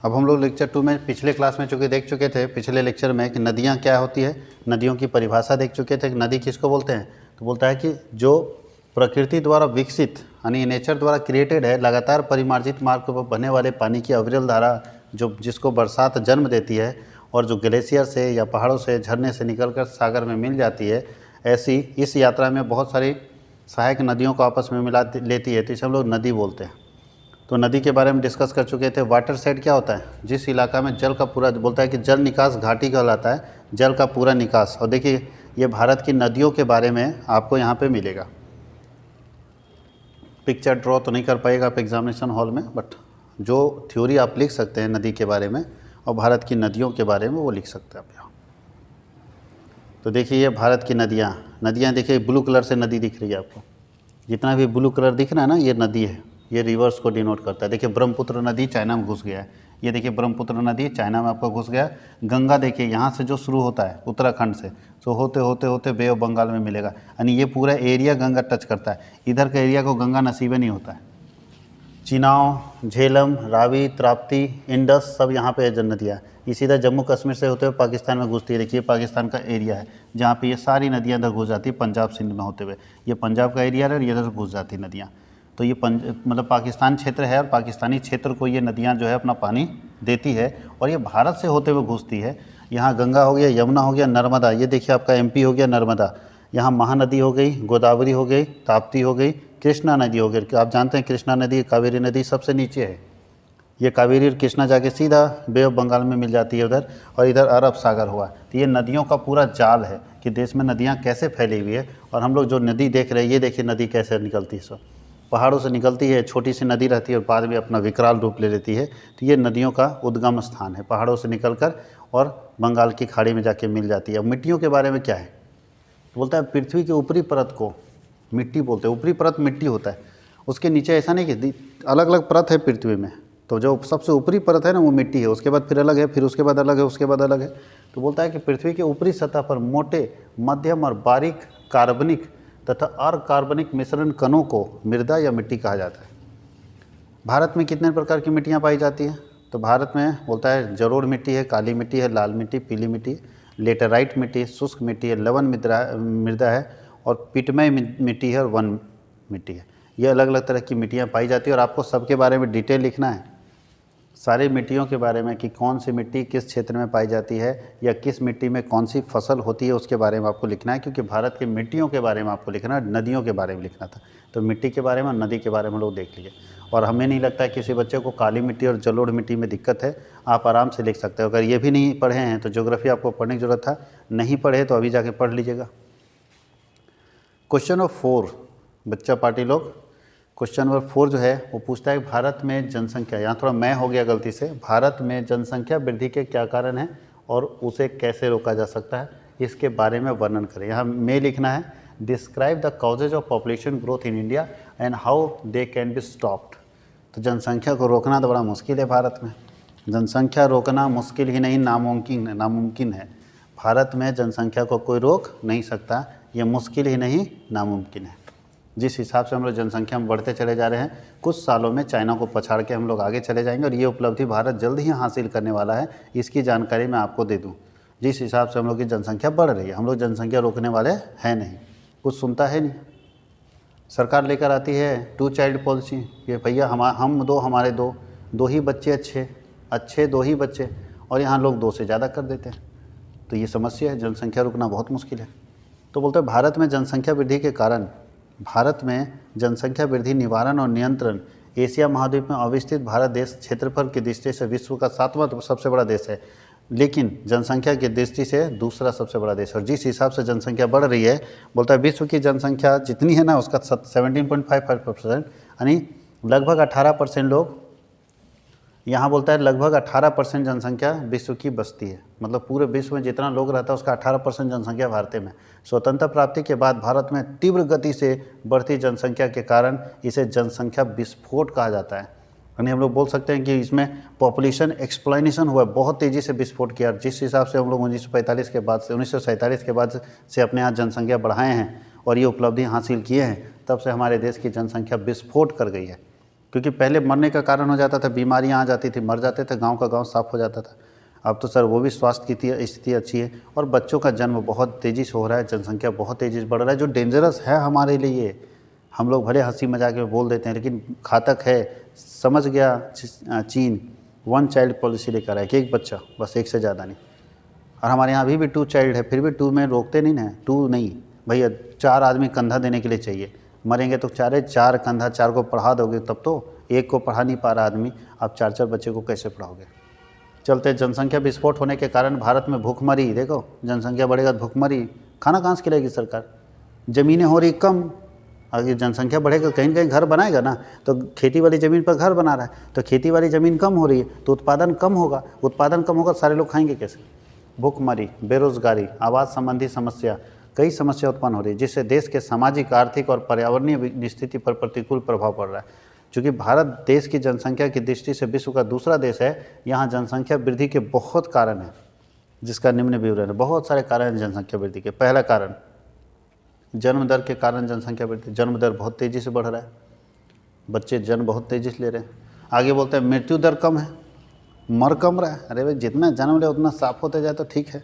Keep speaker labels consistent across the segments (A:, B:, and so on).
A: अब हम लोग लेक्चर 2 में पिछले क्लास में चूँकि देख चुके थे, पिछले लेक्चर में, कि नदियाँ क्या होती है, नदियों की परिभाषा देख चुके थे कि नदी किसको बोलते हैं। तो बोलता है कि जो प्रकृति द्वारा विकसित यानी नेचर द्वारा क्रिएटेड है, लगातार परिमार्जित मार्ग पर बहने वाले पानी की अविरल धारा जो जिसको बरसात जन्म देती है और जो ग्लेशियर से या पहाड़ों से झरने से निकलकर सागर में मिल जाती है, ऐसी इस यात्रा में बहुत सारी सहायक नदियों को आपस में मिला लेती है, तो इसे हम लोग नदी बोलते हैं। तो नदी के बारे में डिस्कस कर चुके थे। वाटर शेड क्या होता है, जिस इलाका में जल का पूरा, बोलता है कि जल निकास घाटी कहलाता है, जल का पूरा निकास। और देखिए ये भारत की नदियों के बारे में आपको यहाँ पे मिलेगा। पिक्चर ड्रॉ तो नहीं कर पाएगा आप एग्जामिनेशन हॉल में, बट जो थ्योरी आप लिख सकते हैं नदी के बारे में और भारत की नदियों के बारे में वो लिख सकते हैं आप यहाँ। तो देखिए ये भारत की नदियाँ देखिए, ब्लू कलर से नदी दिख रही है आपको, जितना भी ब्लू कलर दिख रहा है ना, ये नदी है, ये रिवर्स को डिनोट करता है। देखिए ब्रह्मपुत्र नदी चाइना में घुस गया है, ये देखिए ब्रह्मपुत्र नदी चाइना में आपका घुस गया। गंगा देखिए यहाँ से जो शुरू होता है उत्तराखंड से, तो होते होते होते बे ऑफ बंगाल में मिलेगा, यानी ये पूरा एरिया गंगा टच करता है। इधर का एरिया को गंगा नसीबे नहीं होता है। चिनाव, झेलम, रावी, ताप्ती, इंडस सब यहाँ पे नदियाँ। इसी तरह जम्मू कश्मीर से होते हुए पाकिस्तान में घुसती है। देखिए पाकिस्तान का एरिया है जहाँ पे ये सारी नदियाँ इधर घुस जाती है, पंजाब सिंध में होते हुए। ये पंजाब का एरिया है और ये इधर घुस जाती नदियाँ। तो ये मतलब पाकिस्तान क्षेत्र है और पाकिस्तानी क्षेत्र को ये नदियाँ जो है अपना पानी देती है और ये भारत से होते हुए घुसती है। यहाँ गंगा हो गया, यमुना हो गया, नर्मदा, ये देखिए आपका एमपी हो गया नर्मदा। यहाँ महानदी हो गई, गोदावरी हो गई, ताप्ती हो गई, कृष्णा नदी हो गई। आप जानते हैं कृष्णा नदी, कावेरी नदी सबसे नीचे है। ये कावेरी और कृष्णा जाके सीधा बे ऑफ बंगाल में मिल जाती है उधर, और इधर अरब सागर हुआ। तो ये नदियों का पूरा जाल है कि देश में नदियाँ कैसे फैली हुई है। और हम लोग जो नदी देख रहे हैं, ये देखिए नदी कैसे निकलती है, सब पहाड़ों से निकलती है, छोटी सी नदी रहती है और बाद में अपना विकराल रूप ले लेती है। तो ये नदियों का उद्गम स्थान है, पहाड़ों से निकलकर और बंगाल की खाड़ी में जाके मिल जाती है। मिट्टियों के बारे में क्या है, तो बोलता है पृथ्वी के ऊपरी परत को मिट्टी बोलते हैं। ऊपरी परत मिट्टी होता है, उसके नीचे ऐसा नहीं कि अलग अलग परत है पृथ्वी में, तो जो सबसे ऊपरी परत है ना वो मिट्टी है, उसके बाद फिर अलग है, फिर उसके बाद अलग है, उसके बाद अलग है। तो बोलता है कि पृथ्वी के ऊपरी सतह पर मोटे, मध्यम और बारीक कार्बनिक तथा अकार्बनिक मिश्रण कणों को मृदा या मिट्टी कहा जाता है। भारत में कितने प्रकार की मिट्टियाँ पाई जाती हैं, तो भारत में बोलता है जलोढ़ मिट्टी है, काली मिट्टी है, लाल मिट्टी, पीली मिट्टी, लेटेराइट मिट्टी, शुष्क मिट्टी है, लवण मृदा है और पिटमय मिट्टी है और वन मिट्टी है। ये अलग अलग तरह की मिट्टियाँ पाई जाती है और आपको सबके बारे में डिटेल लिखना है, सारी मिट्टियों के बारे में कि कौन सी मिट्टी किस क्षेत्र में पाई जाती है या किस मिट्टी में कौन सी फसल होती है, उसके बारे में आपको लिखना है। क्योंकि भारत की मिट्टियों के बारे में आपको लिखना है, नदियों के बारे में लिखना था। तो मिट्टी के बारे में, नदी के बारे में लोग देख लिए। और हमें नहीं लगता है किसी बच्चे को काली मिट्टी और जलोढ़ मिट्टी में दिक्कत है, आप आराम से लिख सकते हो। अगर ये भी नहीं पढ़े हैं तो ज्योग्राफी आपको पढ़ने की जरूरत था, नहीं पढ़े तो अभी जाके पढ़ लीजिएगा। क्वेश्चन नंबर 4 बच्चा पार्टी लोग, क्वेश्चन नंबर 4 जो है वो पूछता है भारत में जनसंख्या, यहाँ थोड़ा मैं हो गया गलती से, भारत में जनसंख्या वृद्धि के क्या कारण हैं और उसे कैसे रोका जा सकता है, इसके बारे में वर्णन करें। यहाँ में लिखना है describe the causes of population growth in India and how they can be stopped. तो जनसंख्या को रोकना तो बड़ा मुश्किल है भारत में, जनसंख्या रोकना मुश्किल ही नहीं नामुमकिन है। भारत में जनसंख्या को कोई रोक नहीं सकता, ये मुश्किल ही नहीं नामुमकिन है। जिस हिसाब से हम लोग जनसंख्या में बढ़ते चले जा रहे हैं, कुछ सालों में चाइना को पछाड़ के हम लोग आगे चले जाएंगे और ये उपलब्धि भारत जल्द ही हासिल करने वाला है। इसकी जानकारी मैं आपको दे दूं। जिस हिसाब से हम लोग की जनसंख्या बढ़ रही है, हम लोग जनसंख्या रोकने वाले हैं नहीं, कुछ सुनता है नहीं। सरकार लेकर आती है 2 चाइल्ड पॉलिसी, ये भैया हम दो, हमारे दो ही बच्चे अच्छे 2 ही बच्चे, और यहाँ लोग 2 से ज़्यादा कर देते हैं। तो ये समस्या है, जनसंख्या रोकना बहुत मुश्किल है। तो बोलते हैं भारत में जनसंख्या वृद्धि के कारण, भारत में जनसंख्या वृद्धि निवारण और नियंत्रण एशिया महाद्वीप में अविकसित भारत देश क्षेत्रफल की दृष्टि से विश्व का 7वां सबसे बड़ा देश है, लेकिन जनसंख्या की दृष्टि से दूसरा सबसे बड़ा देश। और जिस हिसाब से जनसंख्या बढ़ रही है, बोलता है विश्व की जनसंख्या जितनी है ना उसका 17.55%, यानी लगभग 18% लोग, यहाँ बोलता है लगभग 18% जनसंख्या विश्व की बसती है। मतलब पूरे विश्व में जितना लोग रहता है उसका 18% जनसंख्या भारत में। स्वतंत्रता प्राप्ति के बाद भारत में तीव्र गति से बढ़ती जनसंख्या के कारण इसे जनसंख्या विस्फोट कहा जाता है। यानी हम लोग बोल सकते हैं कि इसमें पॉपुलेशन एक्सप्लोनेशन हुआ, बहुत तेज़ी से विस्फोट किया। जिस हिसाब से हम लोग 1947 के बाद से 1947 के बाद से अपने यहाँ जनसंख्या बढ़ाए हैं और ये उपलब्धि हासिल किए हैं, तब से हमारे देश की जनसंख्या विस्फोट कर गई है। क्योंकि पहले मरने का कारण हो जाता था, बीमारियां आ जाती थी, मर जाते थे, गांव का गांव साफ हो जाता था। अब तो सर वो भी स्वास्थ्य की स्थिति अच्छी है, और बच्चों का जन्म बहुत तेज़ी से हो रहा है, जनसंख्या बहुत तेज़ी से बढ़ रहा है, जो डेंजरस है हमारे लिए। हम लोग भले हंसी मजाक में बोल देते हैं, लेकिन घातक है। समझ गया चीन 1 चाइल्ड पॉलिसी लेकर आया कि एक बच्चा, बस, एक से ज़्यादा नहीं। और हमारे यहाँ अभी भी 2 चाइल्ड है, फिर भी 2 में रोकते नहीं ना, 2 नहीं भैया, 4 आदमी कंधा देने के लिए चाहिए। मरेंगे तो 4 कंधा, 4 को पढ़ा दोगे तब तो, एक को पढ़ा नहीं पा रहा आदमी, आप 4 बच्चे को कैसे पढ़ाओगे। चलते जनसंख्या विस्फोट होने के कारण भारत में भूखमरी, देखो जनसंख्या बढ़ेगा तो भूखमरी, खाना कहाँ से खिलाएगी सरकार, ज़मीनें हो रही कम। अगर जनसंख्या बढ़ेगा कहीं ना कहीं घर बनाएगा ना, तो खेती वाली ज़मीन पर घर बना रहा है, तो खेती वाली ज़मीन कम हो रही है तो उत्पादन कम होगा, सारे लोग खाएंगे कैसे। भूखमरी, बेरोजगारी, आवास संबंधी समस्या, कई समस्या उत्पन्न हो रही है, जिससे देश के सामाजिक, आर्थिक और पर्यावरणीय स्थिति पर प्रतिकूल प्रभाव पड़ रहा है। चूँकि भारत देश की जनसंख्या की दृष्टि से विश्व का दूसरा देश है, यहाँ जनसंख्या वृद्धि के बहुत कारण हैं, जिसका निम्न विवरण है। बहुत सारे कारण हैं जनसंख्या वृद्धि के। पहला कारण, जन्म दर के कारण जनसंख्या वृद्धि। जन्म दर बहुत तेज़ी से बढ़ रहा है, बच्चे जन्म बहुत तेज़ी से ले रहे हैं। आगे बोलते हैं मृत्यु दर कम है, मर कम रहा है। अरे भाई, जितना जन्म ले उतना साफ होते जाए तो ठीक है,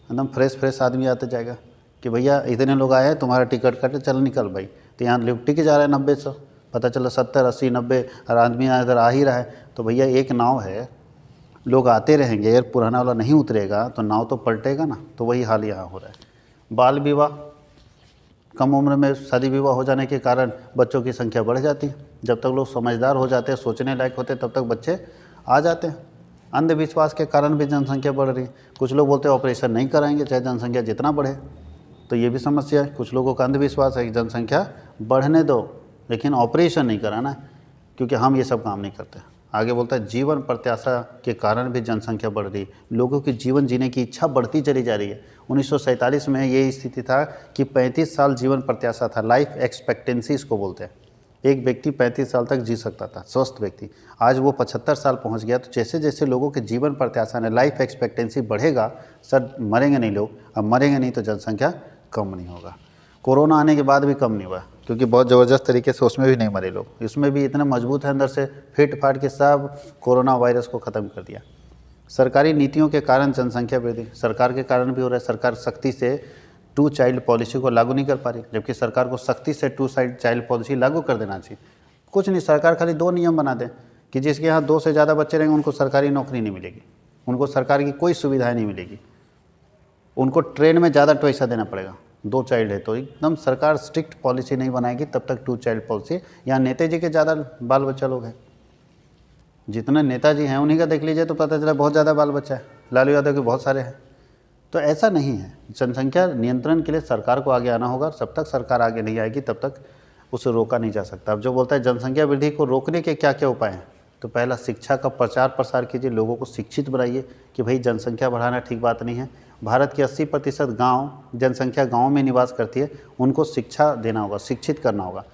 A: एकदम फ्रेश आदमी आते जाएगा कि भैया इतने लोग आए हैं, तुम्हारा टिकट कटे, चल निकल भाई। तो यहाँ लिफ्टी के जा रहा है 90-100, पता चला 70, 80, 90 और आदमी इधर आ ही रहा है। तो भैया एक नाव है, लोग आते रहेंगे, अगर पुराना वाला नहीं उतरेगा तो नाव तो पलटेगा ना। तो वही हाल यहाँ हो रहा है। बाल विवाह, कम उम्र में शादी विवाह हो जाने के कारण बच्चों की संख्या बढ़ जाती है। जब तक लोग समझदार हो जाते हैं, सोचने लायक होते हैं, तब तक बच्चे आ जाते हैं। अंधविश्वास के कारण भी जनसंख्या बढ़ रही है। कुछ लोग बोलते हैं ऑपरेशन नहीं कराएंगे चाहे जनसंख्या जितना बढ़े, तो ये भी समस्या है। कुछ लोगों का अंधविश्वास है कि जनसंख्या बढ़ने दो लेकिन ऑपरेशन नहीं कराना, क्योंकि हम ये सब काम नहीं करते। आगे बोलता है जीवन प्रत्याशा के कारण भी जनसंख्या बढ़ रही है। लोगों की जीवन जीने की इच्छा बढ़ती चली जा रही है। 1947 में ये स्थिति था कि 35 साल जीवन प्रत्याशा था, लाइफ एक्सपेक्टेंसी इसको बोलते हैं। एक व्यक्ति 35 साल तक जी सकता था, स्वस्थ व्यक्ति। आज वो 75 साल पहुंच गया। तो जैसे जैसे लोगों के जीवन प्रत्याशा ने, लाइफ एक्सपेक्टेंसी बढ़ेगा, सर मरेंगे नहीं लोग, अब मरेंगे नहीं तो जनसंख्या कम नहीं होगा। कोरोना आने के बाद भी कम नहीं हुआ, क्योंकि बहुत ज़बरदस्त तरीके से उसमें भी नहीं मरे लोग। इसमें भी इतने मजबूत है अंदर से, फिट फाट के सब कोरोना वायरस को ख़त्म कर दिया। सरकारी नीतियों के कारण जनसंख्या वृद्धि, सरकार के कारण भी हो रहा है। सरकार सख्ती से 2 चाइल्ड पॉलिसी को लागू नहीं कर पा रही, जबकि सरकार को सख्ती से 2 चाइल्ड पॉलिसी लागू कर देना चाहिए। कुछ नहीं, सरकार खाली 2 नियम बना दे कि जिसके यहाँ 2 से ज़्यादा बच्चे रहेंगे उनको सरकारी नौकरी नहीं मिलेगी, उनको सरकार की कोई सुविधाएँ नहीं मिलेगी, उनको ट्रेन में ज़्यादा पैसा देना पड़ेगा। 2 चाइल्ड है तो एकदम सरकार स्ट्रिक्ट पॉलिसी नहीं बनाएगी तब तक 2 चाइल्ड पॉलिसी। यहाँ नेताजी के ज़्यादा बाल बच्चा लोग हैं, जितने नेताजी हैं उन्हीं का देख लीजिए तो पता चला बहुत ज़्यादा बाल बच्चा है। लालू यादव के बहुत सारे हैं। तो ऐसा नहीं है। जनसंख्या नियंत्रण के लिए सरकार को आगे आना होगा। जब तक सरकार आगे नहीं आएगी तब तक उसे रोका नहीं जा सकता। अब जो बोलता है जनसंख्या वृद्धि को रोकने के क्या क्या उपाय हैं, तो पहला, शिक्षा का प्रचार प्रसार कीजिए, लोगों को शिक्षित बनाइए कि भाई जनसंख्या बढ़ाना ठीक बात नहीं है। भारत के 80% गाँव, जनसंख्या गाँव में निवास करती है, उनको शिक्षा देना होगा, शिक्षित करना होगा।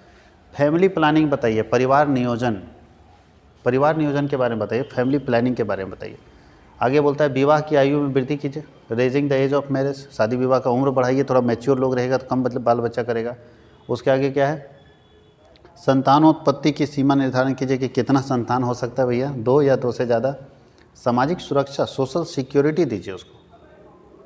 A: फैमिली प्लानिंग बताइए, परिवार नियोजन के बारे में बताइए, फैमिली प्लानिंग के बारे में बताइए। आगे बोलता है विवाह की आयु में वृद्धि कीजिए, raising the age of marriage, शादी विवाह का उम्र बढ़ाइए, थोड़ा मैच्योर लोग रहेगा तो कम मतलब बाल बच्चा करेगा। उसके आगे क्या है, संतानोत्पत्ति की सीमा निर्धारण कीजिए कि कितना संतान हो सकता है भैया, 2 या 2 से ज़्यादा। सामाजिक सुरक्षा, सोशल सिक्योरिटी दीजिए उसको,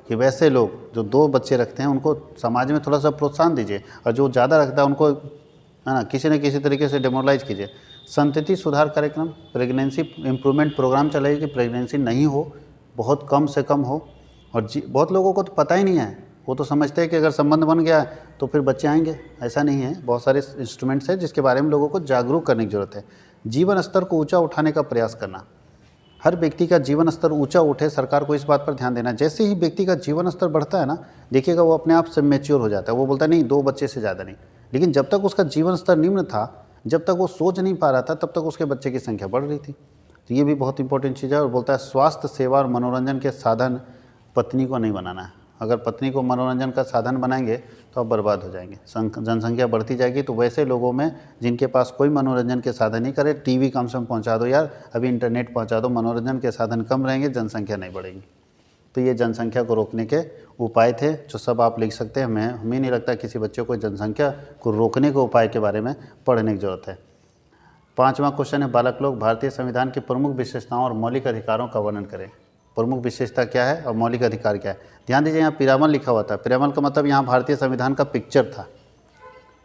A: कि वैसे लोग जो 2 बच्चे रखते हैं उनको समाज में थोड़ा सा प्रोत्साहन दीजिए, और जो ज़्यादा रखता है उनको है ना किसी न किसी तरीके से डेमोरलाइज कीजिए। संतति सुधार कार्यक्रम, प्रेगनेंसी इम्प्रूवमेंट प्रोग्राम चलाइए कि प्रेगनेंसी नहीं हो, बहुत कम से कम हो। और बहुत लोगों को तो पता ही नहीं है, वो तो समझते हैं कि अगर संबंध बन गया तो फिर बच्चे आएंगे। ऐसा नहीं है, बहुत सारे इंस्ट्रूमेंट्स हैं जिसके बारे में लोगों को जागरूक करने की ज़रूरत है। जीवन स्तर को ऊँचा उठाने का प्रयास करना, हर व्यक्ति का जीवन स्तर ऊंचा उठे, सरकार को इस बात पर ध्यान देना। जैसे ही व्यक्ति का जीवन स्तर बढ़ता है ना, देखिएगा वो अपने आप से मैच्योर हो जाता है। वो बोलता है नहीं 2 बच्चे से ज़्यादा नहीं, लेकिन जब तक उसका जीवन स्तर निम्न था, जब तक वो सोच नहीं पा रहा था, तब तक उसके बच्चे की संख्या बढ़ रही थी। तो ये भी बहुत इंपॉर्टेंट चीज़ है। और बोलता है स्वास्थ्य सेवा और मनोरंजन के साधन पत्नी को नहीं बनाना है। अगर पत्नी को मनोरंजन का साधन बनाएंगे तो आप बर्बाद हो जाएंगे। जनसंख्या बढ़ती जाएगी तो वैसे लोगों में जिनके पास कोई मनोरंजन के साधन नहीं करे, टीवी कम से कम पहुंचा दो यार, अभी इंटरनेट पहुंचा दो, मनोरंजन के साधन कम रहेंगे, जनसंख्या नहीं बढ़ेगी। तो ये जनसंख्या को रोकने के उपाय थे जो सब आप लिख सकते हैं। हमें नहीं लगता किसी बच्चे को जनसंख्या को रोकने के उपाय के बारे में पढ़ने की ज़रूरत है। 5वां क्वेश्चन है, बालक लोग भारतीय संविधान की प्रमुख विशेषताओं और मौलिक अधिकारों का वर्णन करें। प्रमुख विशेषता क्या है और मौलिक अधिकार क्या है। ध्यान दीजिए, यहाँ पिरामल लिखा हुआ था। पिरामल का मतलब यहाँ भारतीय संविधान का पिक्चर था।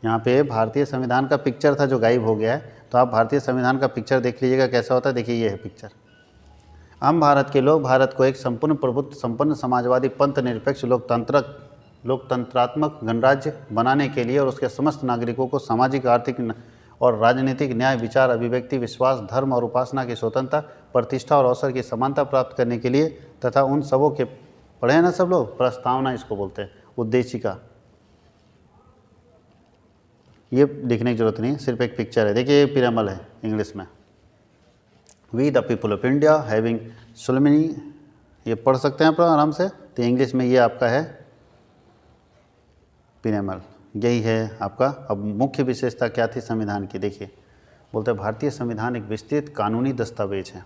A: यहाँ पे भारतीय संविधान का पिक्चर था जो गायब हो गया है। तो आप भारतीय संविधान का पिक्चर देख लीजिएगा कैसा होता है। देखिए ये है पिक्चर। हम भारत के लोग भारत को एक संपूर्ण प्रभुत्व संपन्न समाजवादी पंथ निरपेक्ष लोकतंत्रात्मक गणराज्य बनाने के लिए और उसके समस्त नागरिकों को सामाजिक, आर्थिक और राजनीतिक न्याय, विचार, अभिव्यक्ति, विश्वास, धर्म और उपासना की स्वतंत्रता, प्रतिष्ठा और अवसर की समानता प्राप्त करने के लिए तथा उन सबों के, पढ़े हैं ना सब लोग, प्रस्तावना इसको बोलते हैं, उद्देशिका। ये लिखने की जरूरत नहीं है, सिर्फ एक पिक्चर है। देखिए ये पिरामल है इंग्लिश में। We the people of India having solemnly, ये पढ़ सकते हैं आप आराम से। तो इंग्लिश में ये आपका है पिरामल, यही है आपका। अब मुख्य विशेषता क्या थी संविधान की, देखिए बोलते हैं भारतीय संविधान एक विस्तृत कानूनी दस्तावेज है।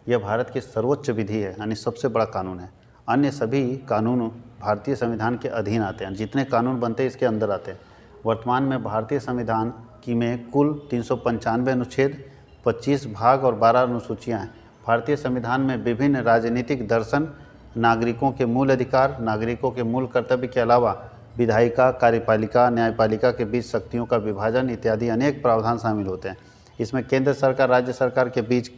A: यह भारत की सर्वोच्च विधि है, यानी सबसे बड़ा कानून है। अन्य सभी कानून भारतीय संविधान के अधीन आते हैं। जितने कानून बनते हैं इसके अंदर आते हैं। वर्तमान में भारतीय संविधान की में कुल 395 अनुच्छेद, 25 भाग और 12 अनुसूचियाँ हैं। भारतीय संविधान में विभिन्न राजनीतिक दर्शन, नागरिकों के मूल अधिकार, नागरिकों के मूल कर्तव्य के अलावा विधायिका, कार्यपालिका, न्यायपालिका के बीच शक्तियों का विभाजन इत्यादि अनेक प्रावधान शामिल होते हैं। इसमें केंद्र सरकार, राज्य सरकार के बीच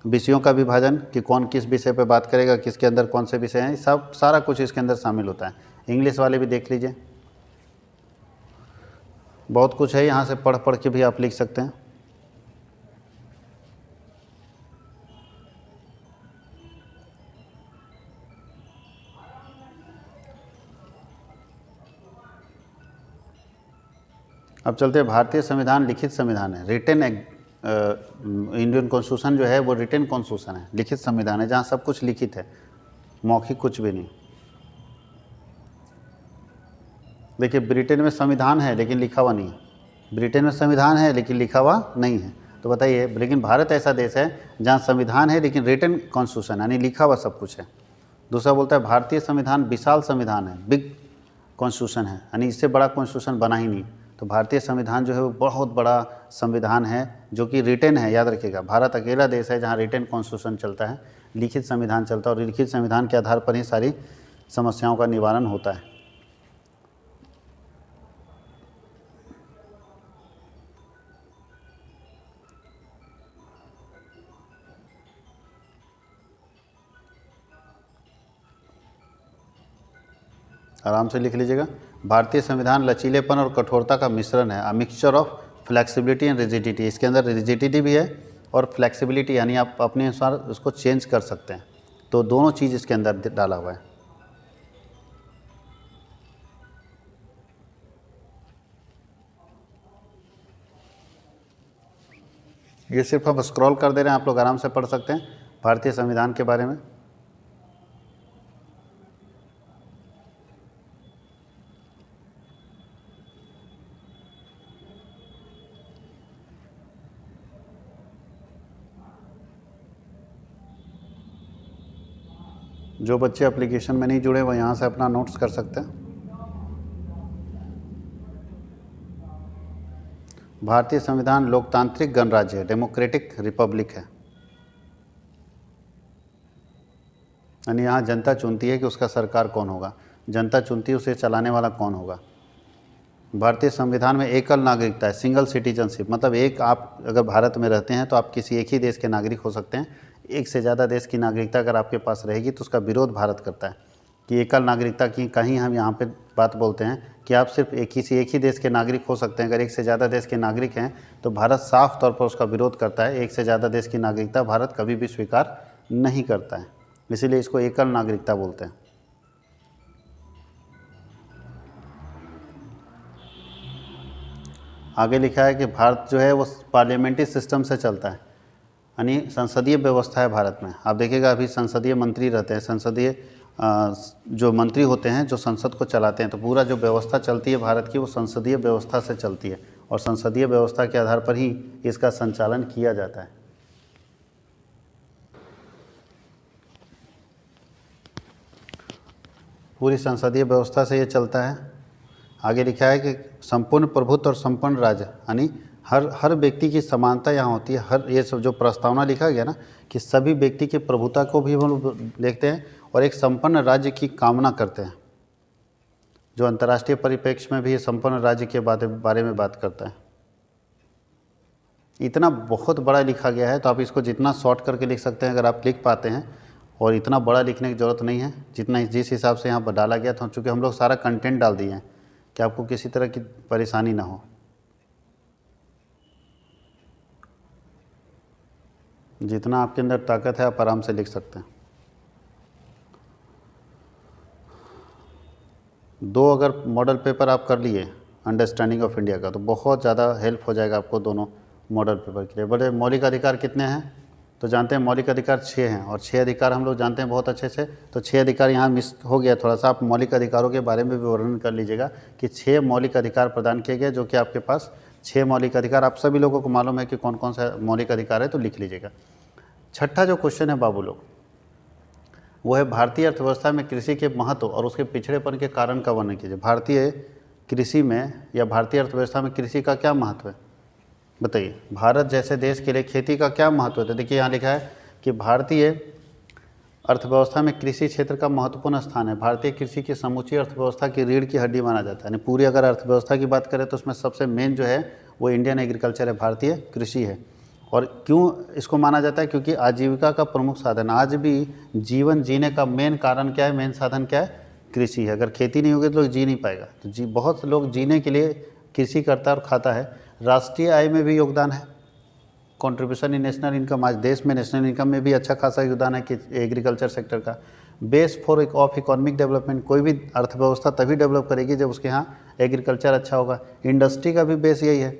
A: विषयों का विभाजन कि कौन किस विषय पर बात करेगा, किसके अंदर कौन से विषय हैं, सब सारा कुछ इसके अंदर शामिल होता है। इंग्लिश वाले भी देख लीजिए, बहुत कुछ है, यहाँ से पढ़ पढ़ के भी आप लिख सकते हैं। अब चलते हैं, भारतीय संविधान लिखित संविधान है। रिटन इंडियन कॉन्स्टिट्यूशन जो है वो रिटन कॉन्स्टिट्यूशन है, लिखित संविधान है, जहाँ सब कुछ लिखित है, मौखिक कुछ भी नहीं। देखिए ब्रिटेन में संविधान है लेकिन लिखा हुआ नहीं है। ब्रिटेन में संविधान है लेकिन लिखा हुआ नहीं है। तो बताइए, लेकिन भारत ऐसा देश है जहाँ संविधान है लेकिन रिटन कॉन्स्टिट्यूशन यानी लिखा हुआ सब कुछ है। दूसरा बोलता है भारतीय संविधान विशाल संविधान है, बिग कॉन्स्टिट्यूशन है, यानी इससे बड़ा कॉन्स्टिट्यूशन बना ही नहीं। तो भारतीय संविधान जो है वो बहुत बड़ा संविधान है जो कि रिटन है। याद रखिएगा, भारत अकेला देश है जहाँ रिटन कॉन्स्टिट्यूशन चलता है, लिखित संविधान चलता है, और लिखित संविधान के आधार पर ही सारी समस्याओं का निवारण होता है। आराम से लिख लीजिएगा। भारतीय संविधान लचीलेपन और कठोरता का मिश्रण है, a mixture of flexibility and rigidity. इसके अंदर रिजिडिटी भी है और फ्लेक्सिबिलिटी, यानी आप अपने अनुसार उसको चेंज कर सकते हैं। तो दोनों चीज़ इसके अंदर डाला हुआ है। ये सिर्फ हम स्क्रॉल कर दे रहे हैं, आप लोग आराम से पढ़ सकते हैं भारतीय संविधान के बारे में। जो बच्चे एप्लीकेशन में नहीं जुड़े वो यहाँ से अपना नोट्स कर सकते हैं। भारतीय संविधान लोकतांत्रिक गणराज्य है, डेमोक्रेटिक रिपब्लिक है, यानी यहाँ जनता चुनती है कि उसका सरकार कौन होगा, जनता चुनती है उसे चलाने वाला कौन होगा। भारतीय संविधान में एकल नागरिकता है, सिंगल सिटीजनशिप, मतलब एक, आप अगर भारत में रहते हैं तो आप किसी एक ही देश के नागरिक हो सकते हैं। एक से ज़्यादा देश की नागरिकता अगर आपके पास रहेगी तो उसका विरोध भारत करता है कि एकल नागरिकता की कहीं हम यहाँ पे बात बोलते हैं कि आप सिर्फ एक ही देश के नागरिक हो सकते हैं। अगर एक से ज़्यादा देश के नागरिक हैं तो भारत साफ तौर पर उसका विरोध करता है। एक से ज़्यादा देश की नागरिकता भारत कभी भी स्वीकार नहीं करता है, इसीलिए इसको एकल नागरिकता बोलते हैं। आगे लिखा है कि भारत जो है वो पार्लियामेंट्री सिस्टम से चलता है, यानी संसदीय व्यवस्था है भारत में। आप देखिएगा अभी संसदीय मंत्री रहते हैं, संसदीय जो मंत्री होते हैं जो संसद को चलाते हैं, तो पूरा जो व्यवस्था चलती है भारत की वो संसदीय व्यवस्था से चलती है और संसदीय व्यवस्था के आधार पर ही इसका संचालन किया जाता है। पूरी संसदीय व्यवस्था से ये चलता है। आगे लिखा है कि संपूर्ण प्रभुत्व और संपन्न राज्य, यानी हर हर व्यक्ति की समानता यहाँ होती है। हर ये सब जो प्रस्तावना लिखा गया ना कि सभी व्यक्ति की प्रभुता को भी हम लोग देखते हैं और एक संपन्न राज्य की कामना करते हैं, जो अंतर्राष्ट्रीय परिप्रेक्ष्य में भी संपन्न राज्य के बारे में बात करता है। इतना बहुत बड़ा लिखा गया है, तो आप इसको जितना शॉर्ट करके लिख सकते हैं अगर आप लिख पाते हैं, और इतना बड़ा लिखने की ज़रूरत नहीं है जितना जिस हिसाब से यहाँ पर डाला गया था, चूँकि हम लोग सारा कंटेंट डाल दिए हैं कि आपको किसी तरह की परेशानी ना हो। जितना आपके अंदर ताकत है आप आराम से लिख सकते हैं। 2 अगर मॉडल पेपर आप कर लिए अंडरस्टैंडिंग ऑफ इंडिया का, तो बहुत ज़्यादा हेल्प हो जाएगा आपको दोनों मॉडल पेपर के लिए। बड़े मौलिक अधिकार कितने हैं तो जानते हैं, मौलिक अधिकार 6 हैं, और 6 अधिकार हम लोग जानते हैं बहुत अच्छे से। तो 6 अधिकार यहाँ मिस हो गया थोड़ा सा, आप मौलिक अधिकारों के बारे में भी वर्णन कर लीजिएगा कि 6 मौलिक अधिकार प्रदान किए गए, जो कि आपके पास 6 मौलिक अधिकार, आप सभी लोगों को मालूम है कि कौन कौन सा मौलिक अधिकार है, तो लिख लीजिएगा। छठा जो क्वेश्चन है बाबू लोग, वो है भारतीय अर्थव्यवस्था में कृषि के महत्व और उसके पिछड़ेपन के कारण का वर्णन कीजिए। भारतीय कृषि में या भारतीय अर्थव्यवस्था में कृषि का क्या महत्व है, बताइए। भारत जैसे देश के लिए खेती का क्या महत्व है, तो देखिए यहाँ लिखा है कि भारतीय अर्थव्यवस्था में कृषि क्षेत्र का महत्वपूर्ण स्थान है। भारतीय कृषि की समूची अर्थव्यवस्था की रीढ़ की हड्डी माना जाता है। यानी पूरी अगर अर्थव्यवस्था की बात करें तो उसमें सबसे मेन जो है वो इंडियन एग्रीकल्चर है, भारतीय कृषि है। और क्यों इसको माना जाता है, क्योंकि आजीविका का प्रमुख साधन, आज भी जीवन जीने का मेन कारण क्या है, मेन साधन क्या है, कृषि है। अगर खेती नहीं होगी तो लोग जी नहीं पाएगा, तो बहुत लोग जीने के लिए कृषि करता है और खाता है। राष्ट्रीय आय में भी योगदान है, कंट्रीब्यूशन इन नेशनल इनकम, आज देश में नेशनल इनकम में भी अच्छा खासा योगदान है कि एग्रीकल्चर सेक्टर का। Base for of economic development, कोई भी अर्थव्यवस्था तभी डेवलप करेगी जब उसके यहाँ एग्रीकल्चर अच्छा होगा। इंडस्ट्री का भी बेस यही है,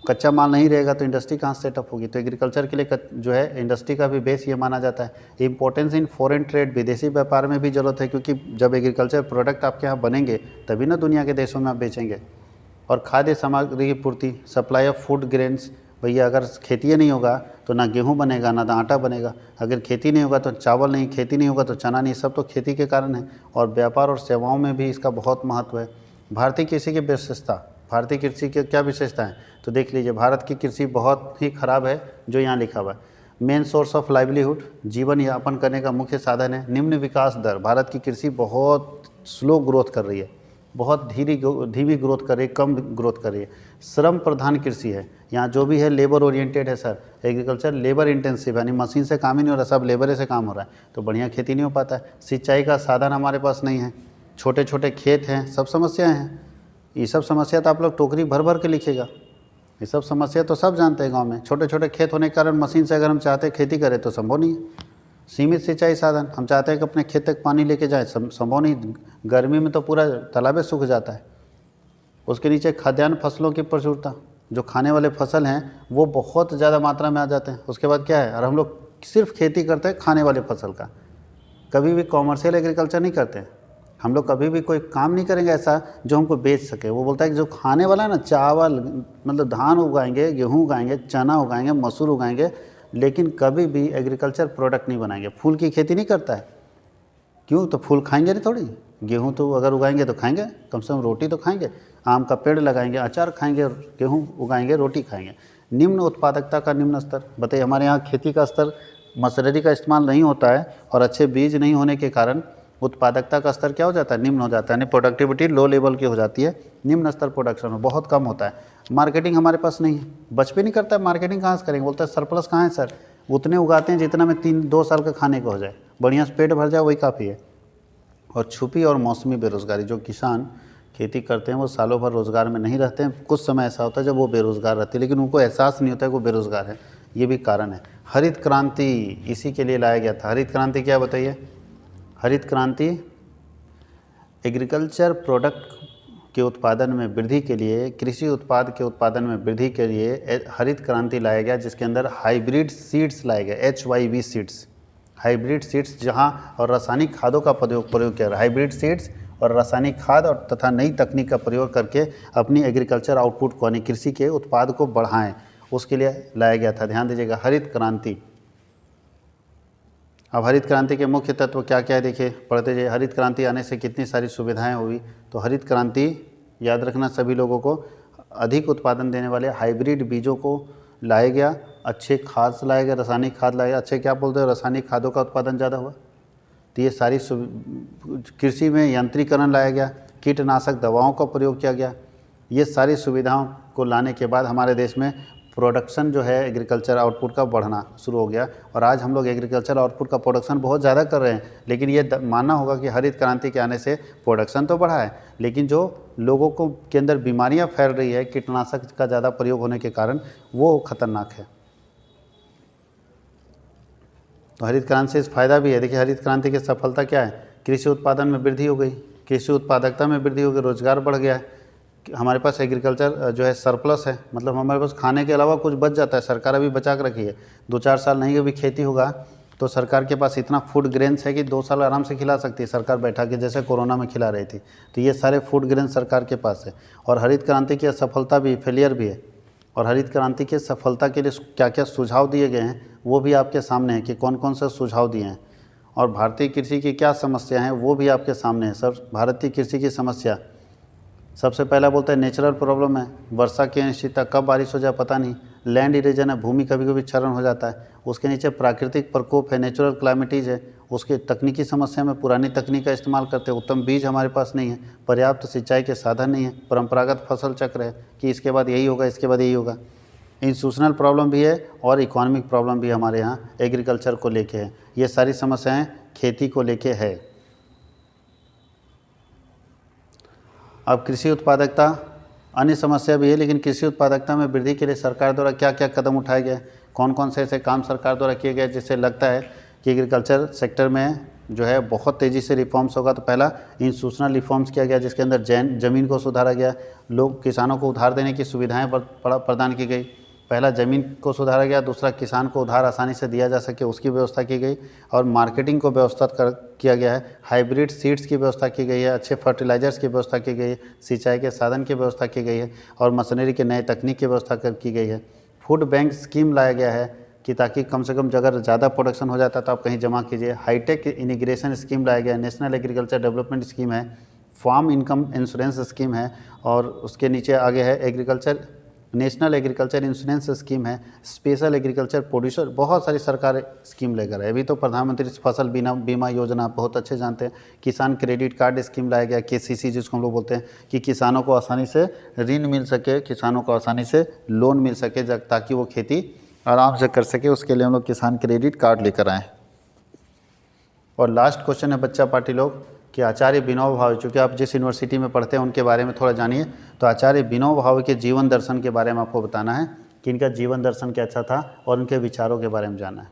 A: कच्चा माल नहीं रहेगा तो इंडस्ट्री कहाँ सेटअप होगी, तो एग्रीकल्चर के लिए जो है इंडस्ट्री का भी बेस ये माना जाता है। इंपॉर्टेंस इन फॉरेन ट्रेड, विदेशी व्यापार में भी ज़रूरत है, क्योंकि जब एग्रीकल्चर प्रोडक्ट आपके यहाँ बनेंगे तभी ना दुनिया के देशों में आप बेचेंगे। और खाद्य सामग्री की पूर्ति, सप्लाई ऑफ फूड ग्रेन्स, भैया अगर खेती नहीं होगा तो ना गेहूँ बनेगा ना आटा बनेगा, अगर खेती नहीं होगा तो चावल नहीं, खेती नहीं होगा तो चना नहीं, सब तो खेती के कारण है। और व्यापार और सेवाओं में भी इसका बहुत महत्व है। भारतीय कृषि की विशेषता, भारतीय कृषि की क्या विशेषता है, तो देख लीजिए। भारत की कृषि बहुत ही खराब है, जो यहाँ लिखा हुआ है। मेन सोर्स ऑफ लाइवलीहुड, जीवन यापन करने का मुख्य साधन है। निम्न विकास दर, भारत की कृषि बहुत स्लो ग्रोथ कर रही है, बहुत धीमी ग्रोथ कर रही है, कम ग्रोथ कर रही है। श्रम प्रधान कृषि है, यहाँ जो भी है लेबर ओरिएंटेड है सर, एग्रीकल्चर लेबर इंटेंसिव है, यानी मशीन से काम ही नहीं हो रहा, सब लेबर से काम हो रहा है, तो बढ़िया खेती नहीं हो पाता है। सिंचाई का साधन हमारे पास नहीं है, छोटे छोटे खेत हैं, सब समस्याएं हैं। ये सब समस्या तो आप लोग टोकरी भर भर के लिखिएगा, ये सब समस्या तो सब जानते हैं। गाँव में छोटे छोटे खेत होने के कारण मशीन से अगर हम चाहते हैं खेती करें तो संभव नहीं है। सीमित सिंचाई साधन, हम चाहते हैं कि अपने खेत तक पानी लेके जाए, संभव नहीं, गर्मी में तो पूरा तालाबे सूख जाता है। उसके नीचे खाद्यान्न फसलों की प्रचुरता, जो खाने वाले फसल हैं वो बहुत ज़्यादा मात्रा में आ जाते हैं। उसके बाद क्या है, और हम लोग सिर्फ खेती करते हैं खाने वाले फसल का, कभी भी कॉमर्शियल एग्रीकल्चर नहीं करते हैं। हम लोग कभी भी कोई काम नहीं करेंगे ऐसा जो हमको बेच सके। वो बोलता है कि जो खाने वाला है ना, चावल मतलब धान उगाएंगे, गेहूँ उगाएंगे, चना उगाएंगे, मसूर उगाएंगे, लेकिन कभी भी एग्रीकल्चर प्रोडक्ट नहीं बनाएंगे। फूल की खेती नहीं करता है, क्यों, तो फूल खाएंगे नहीं थोड़ी, गेहूं तो अगर उगाएंगे तो खाएंगे, कम से कम रोटी तो खाएंगे। आम का पेड़ लगाएंगे, अचार खाएंगे, गेहूं उगाएंगे, रोटी खाएंगे। निम्न उत्पादकता का निम्न स्तर, बताइए। हमारे यहाँ खेती का स्तर, मशीनरी का इस्तेमाल नहीं होता है और अच्छे बीज नहीं होने के कारण उत्पादकता का स्तर क्या हो जाता है, निम्न हो जाता है, यानी प्रोडक्टिविटी लो लेवल की हो जाती है, निम्न स्तर प्रोडक्शन में बहुत कम होता है। मार्केटिंग हमारे पास नहीं है, बच भी नहीं करता है, मार्केटिंग कहाँ से करेंगे, बोलता है सरप्लस कहाँ है सर, उतने उगाते हैं जितना में 3-2 साल का खाने को हो जाए, बढ़िया से पेट भर जाए वही काफ़ी है। और छुपी और मौसमी बेरोज़गारी, जो किसान खेती करते हैं वो सालों भर रोज़गार में नहीं रहते हैं, कुछ समय ऐसा होता है जब वो बेरोज़गार रहते हैं, लेकिन उनको एहसास नहीं होता है कि वो बेरोज़गार है, ये भी कारण है। हरित क्रांति इसी के लिए लाया गया था। हरित क्रांति क्या बताइए, हरित क्रांति एग्रीकल्चर प्रोडक्ट के उत्पादन में वृद्धि के लिए, कृषि उत्पाद के उत्पादन में वृद्धि के लिए हरित क्रांति लाया गया, जिसके अंदर हाइब्रिड सीड्स लाए गए, HYV सीड्स, हाइब्रिड सीड्स, जहां और रासायनिक खादों का प्रयोग किया। हाइब्रिड सीड्स और रासायनिक खाद और तथा नई तकनीक का प्रयोग करके अपनी एग्रीकल्चर आउटपुट को, यानी कृषि के उत्पाद को बढ़ाएं, उसके लिए लाया गया था। ध्यान दीजिएगा, हरित क्रांति। अब हरित क्रांति के मुख्य तत्व क्या क्या है, देखिए पढ़ते जाइए। हरित क्रांति आने से कितनी सारी सुविधाएं हुई, तो हरित क्रांति याद रखना सभी लोगों को, अधिक उत्पादन देने वाले हाइब्रिड बीजों को लाया गया, अच्छे खाद लाया गया, रासायनिक खाद लाया गया, अच्छे क्या बोलते हैं, रासायनिक खादों का उत्पादन ज़्यादा हुआ। तो ये सारी कृषि में यंत्रीकरण लाया गया, कीटनाशक दवाओं का प्रयोग किया गया। ये सारी सुविधाओं को लाने के बाद हमारे देश में प्रोडक्शन जो है एग्रीकल्चर आउटपुट का बढ़ना शुरू हो गया, और आज हम लोग एग्रीकल्चर आउटपुट का प्रोडक्शन बहुत ज़्यादा कर रहे हैं। लेकिन ये मानना होगा कि हरित क्रांति के आने से प्रोडक्शन तो बढ़ा है, लेकिन जो लोगों को के अंदर बीमारियां फैल रही है कीटनाशक का ज़्यादा प्रयोग होने के कारण, वो खतरनाक है। तो हरित क्रांति से फ़ायदा भी है। देखिए हरित क्रांति की सफलता क्या है, कृषि उत्पादन में वृद्धि हो गई, कृषि उत्पादकता में वृद्धि हो गई, रोजगार बढ़ गया है, हमारे पास एग्रीकल्चर जो है सरप्लस है, मतलब हमारे पास खाने के अलावा कुछ बच जाता है। सरकार अभी बचा के रखी है, 2-4 साल नहीं भी खेती होगा तो सरकार के पास इतना फूड ग्रेन्स है कि 2 साल आराम से खिला सकती है सरकार बैठा के, जैसे कोरोना में खिला रही थी। तो ये सारे फूड ग्रेन्स सरकार के पास है। और हरित क्रांति की सफलता भी, फेलियर भी है। और हरित क्रांति की सफलता के लिए क्या क्या सुझाव दिए गए हैं वो भी आपके सामने है कि कौन कौन से सुझाव दिए हैं। और भारतीय कृषि की क्या समस्या हैं वो भी आपके सामने है। सर, भारतीय कृषि की समस्या सबसे पहला बोलता है नेचुरल प्रॉब्लम है, वर्षा की अनिश्चितता, कब बारिश हो जाए पता नहीं, लैंड इरोजन है, भूमि कभी कभी क्षरण हो जाता है। उसके नीचे प्राकृतिक प्रकोप है, नेचुरल क्लाइमेटीज है। उसके तकनीकी समस्या में पुरानी तकनीक का इस्तेमाल करते हैं, उत्तम बीज हमारे पास नहीं है, पर्याप्त सिंचाई के साधन नहीं है, परंपरागत फसल चक्र है कि इसके बाद यही होगा, इसके बाद यही होगा। इंस्टीट्यूशनल प्रॉब्लम भी है और इकोनॉमिक प्रॉब्लम भी हमारे यहाँ एग्रीकल्चर को लेके है। ये सारी समस्याएँ खेती को लेके है। अब कृषि उत्पादकता अन्य समस्या भी है, लेकिन कृषि उत्पादकता में वृद्धि के लिए सरकार द्वारा क्या क्या कदम उठाए गए, कौन कौन से ऐसे काम सरकार द्वारा किए गए जिससे लगता है कि एग्रीकल्चर सेक्टर में जो है बहुत तेज़ी से रिफॉर्म्स होगा। तो पहला इंस्टीट्यूशनल रिफॉर्म्स किया गया, जिसके अंदर ज़मीन को सुधारा गया, लोग किसानों को उधार देने की सुविधाएँ प्रदान की गई। पहला ज़मीन को सुधारा गया, दूसरा किसान को उधार आसानी से दिया जा सके उसकी व्यवस्था की गई, और मार्केटिंग को व्यवस्थित किया गया है। हाइब्रिड सीड्स की व्यवस्था की गई है, अच्छे फर्टिलाइजर्स की व्यवस्था की गई है, सिंचाई के साधन की व्यवस्था की गई है, और मशीनरी के नए तकनीक की व्यवस्था की गई है। फूड बैंक स्कीम लाया गया है कि ताकि कम से कम अगर ज़्यादा प्रोडक्शन हो जाता है तो आप कहीं जमा कीजिए। हाईटेक इनिग्रेशन स्कीम लाया गया है, नेशनल एग्रीकल्चर डेवलपमेंट स्कीम है, फार्म इनकम इंश्योरेंस स्कीम है, और उसके नीचे आगे है agriculture national agriculture insurance scheme है, स्पेशल एग्रीकल्चर प्रोड्यूसर, बहुत सारी सरकार स्कीम लेकर है। अभी तो प्रधानमंत्री फसल बीमा योजना आप बहुत अच्छे जानते हैं। किसान क्रेडिट कार्ड स्कीम लाया गया, KCC जिसको हम लोग बोलते हैं, कि किसानों को आसानी से ऋण मिल सके, किसानों को आसानी से लोन मिल सके ताकि वो खेती आराम से कर सके। उसके लिए हम लोग किसान क्रेडिट कार्ड लेकर आए। और लास्ट क्वेश्चन है बच्चा पार्टी लोग कि आचार्य विनोबा भावे, चूँकि आप जिस यूनिवर्सिटी में पढ़ते हैं उनके बारे में थोड़ा जानिए। तो आचार्य विनोबा भावे के जीवन दर्शन के बारे में आपको बताना है कि इनका जीवन दर्शन कैसा था और उनके विचारों के बारे में जानना है।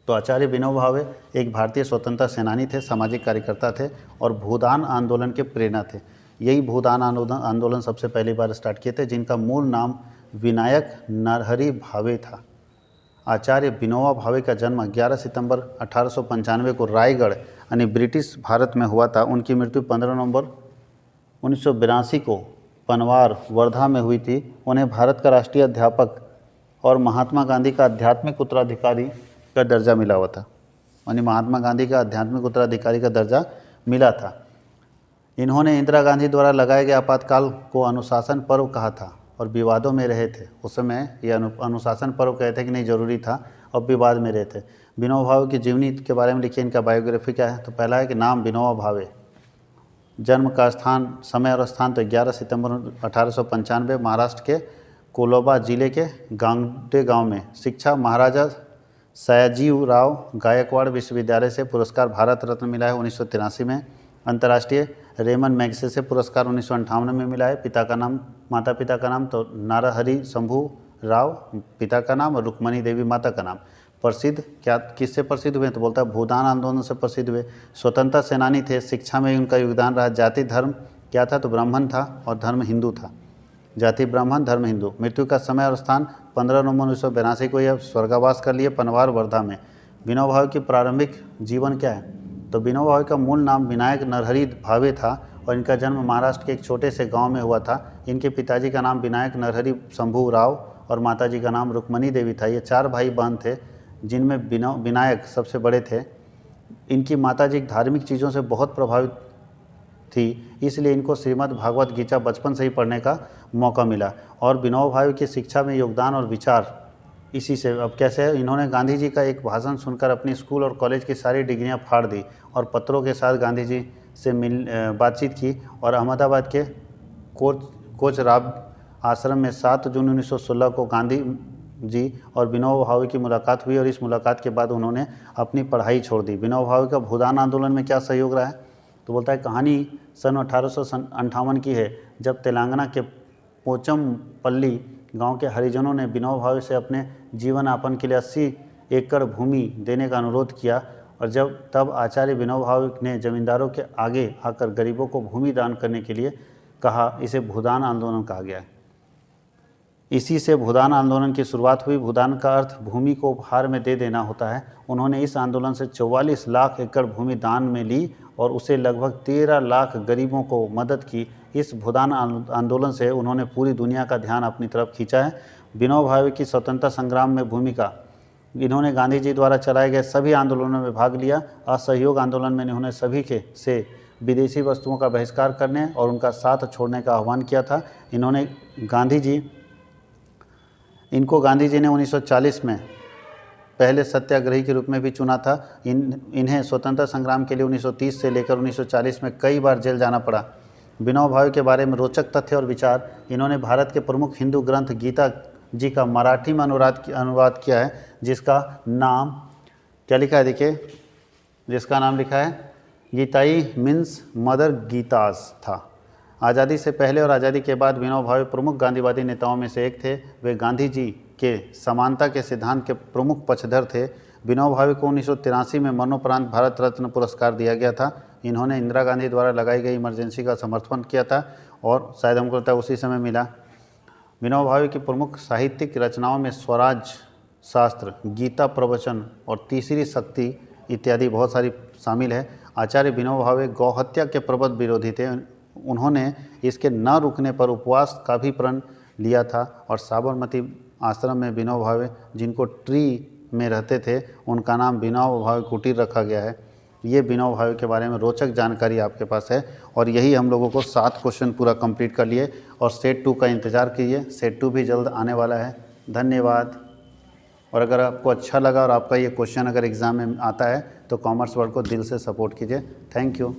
A: तो आचार्य विनोबा भावे एक भारतीय स्वतंत्रता सेनानी थे, सामाजिक कार्यकर्ता थे और भूदान आंदोलन के प्रेरणा थे। यही भूदान आंदोलन सबसे पहली बार स्टार्ट किए थे, जिनका मूल नाम विनायक नरहरि भावे था। आचार्य विनोबा भावे का जन्म 11 सितंबर 1895 को रायगढ़ यानी ब्रिटिश भारत में हुआ था। उनकी मृत्यु 15 नवंबर 1982 को पनवार वर्धा में हुई थी। उन्हें भारत का राष्ट्रीय अध्यापक और महात्मा गांधी का आध्यात्मिक उत्तराधिकारी का दर्जा मिला हुआ था, यानी महात्मा गांधी का आध्यात्मिक उत्तराधिकारी का दर्जा मिला था। इन्होंने इंदिरा गांधी द्वारा लगाए गए आपातकाल को अनुशासन पर्व कहा था और विवादों में रहे थे। उस समय ये अनुशासन पर्व कहते थे कि नहीं ज़रूरी था और विवाद में रहे थे। विनोबा भावे की जीवनी के बारे में लिखिए, इनका बायोग्राफी क्या है। तो पहला है कि नाम विनोबा भावे, जन्म का स्थान, समय और स्थान तो 11 सितंबर 1895 महाराष्ट्र के कोलोबा जिले के गांगडे गांव में। शिक्षा महाराजा सयाजीव राव गायकवाड़ विश्वविद्यालय से पुरस्कार भारत रत्न मिला है 1983 में। अंतर्राष्ट्रीय रेमन मैगसेसे से पुरस्कार 1958 में मिला है। पिता का नाम, माता पिता का नाम तो नरहरि शंभू राव पिता का नाम और रुक्मणी देवी माता का नाम। प्रसिद्ध क्या किससे प्रसिद्ध हुए तो बोलता है भूदान आंदोलन से प्रसिद्ध हुए। स्वतंत्रता सेनानी थे, शिक्षा में उनका योगदान रहा। जाति धर्म क्या था तो ब्राह्मण था और धर्म हिंदू था। जाति ब्राह्मण, धर्म हिंदू। मृत्यु का समय और स्थान 15 नवंबर 1982 को यह स्वर्गावास कर लिए पनवार वर्धा में। विनोबा भावे की प्रारंभिक जीवन क्या है तो विनोबा भावे का मूल नाम विनायक नरहरि भावे था और इनका जन्म महाराष्ट्र के एक छोटे से गांव में हुआ था। इनके पिताजी का नाम विनायक नरहरि शंभू राव और माताजी का नाम रुक्मणी देवी था। ये 4 भाई बहन थे, जिनमें विनायक सबसे बड़े थे। इनकी माताजी धार्मिक चीज़ों से बहुत प्रभावित थी, इसलिए इनको श्रीमद् भागवत गीता बचपन से ही पढ़ने का मौका मिला। और विनोबा भावे की शिक्षा में योगदान और विचार इसी से। अब कैसे है, इन्होंने गांधी जी का एक भाषण सुनकर अपनी स्कूल और कॉलेज की सारी डिग्रियां फाड़ दी और पत्रों के साथ गांधी जी से बातचीत की। और अहमदाबाद के कोचराब आश्रम में 7 जून 1916 को गांधी जी और विनोबा भावे की मुलाकात हुई और इस मुलाकात के बाद उन्होंने अपनी पढ़ाई छोड़ दी। विनोबा भावे का भूदान आंदोलन में क्या सहयोग रहा है, तो बोलता है कहानी सन 1858 की है, जब तेलंगाना के पोचमपल्ली गांव के हरिजनों ने विनोबा भावे से अपने जीवन यापन के लिए 80 एकड़ भूमि देने का अनुरोध किया। और तब आचार्य विनोबा भावे ने जमींदारों के आगे आकर गरीबों को भूमि दान करने के लिए कहा। इसे भूदान आंदोलन कहा गया है। इसी से भूदान आंदोलन की शुरुआत हुई। भूदान का अर्थ भूमि को उपहार में दे देना होता है। उन्होंने इस आंदोलन से 44 लाख एकड़ भूमि दान में ली और उसे लगभग 13 लाख गरीबों को मदद की। इस भूदान आंदोलन से उन्होंने पूरी दुनिया का ध्यान अपनी तरफ खींचा है। विनोबा भावे की स्वतंत्रता संग्राम में भूमिका, इन्होंने गांधी जी द्वारा चलाए गए सभी आंदोलनों में भाग लिया। असहयोग आंदोलन में इन्होंने सभी से विदेशी वस्तुओं का बहिष्कार करने और उनका साथ छोड़ने का आह्वान किया था। इनको गांधी जी ने 1940 में पहले सत्याग्रही के रूप में भी चुना था। इन्हें स्वतंत्रता संग्राम के लिए 1930 से लेकर 1940 में कई बार जेल जाना पड़ा। विनोबा भावे के बारे में रोचक तथ्य और विचार, इन्होंने भारत के प्रमुख हिंदू ग्रंथ गीता जी का मराठी में अनुवाद किया है, जिसका नाम क्या लिखा है, देखिए, जिसका नाम लिखा है गीताई मीन्स मदर गीतास था। आज़ादी से पहले और आज़ादी के बाद विनोबा भावे प्रमुख गांधीवादी नेताओं में से एक थे। वे गांधी जी के समानता के सिद्धांत के प्रमुख पक्षधर थे। विनोबा भावे को 1983 में मरणोपरांत भारत रत्न पुरस्कार दिया गया था। इन्होंने इंदिरा गांधी द्वारा लगाई गई इमरजेंसी का समर्थन किया था और शायद हमको लगता है उसी समय मिला। विनोबा भावे की प्रमुख साहित्यिक रचनाओं में स्वराज शास्त्र, गीता प्रवचन और तीसरी शक्ति इत्यादि बहुत सारी शामिल है। आचार्य विनोबा भावे गौहत्या के प्रबल विरोधी थे। उन्होंने इसके न रुकने पर उपवास का भी प्रण लिया था और साबरमती आश्रम में विनोबा भावे, जिनको ट्री में रहते थे, उनका नाम विनोबा भावे कुटीर रखा गया है। ये विनोबा भावे के बारे में रोचक जानकारी आपके पास है और यही हम लोगों को 7 क्वेश्चन पूरा कंप्लीट कर लिए और सेट 2 का इंतज़ार कीजिए। सेट 2 भी जल्द आने वाला है। धन्यवाद। और अगर आपको अच्छा लगा और आपका ये क्वेश्चन अगर एग्ज़ाम में आता है तो कॉमर्स वर्ल्ड को दिल से सपोर्ट कीजिए। Thank you.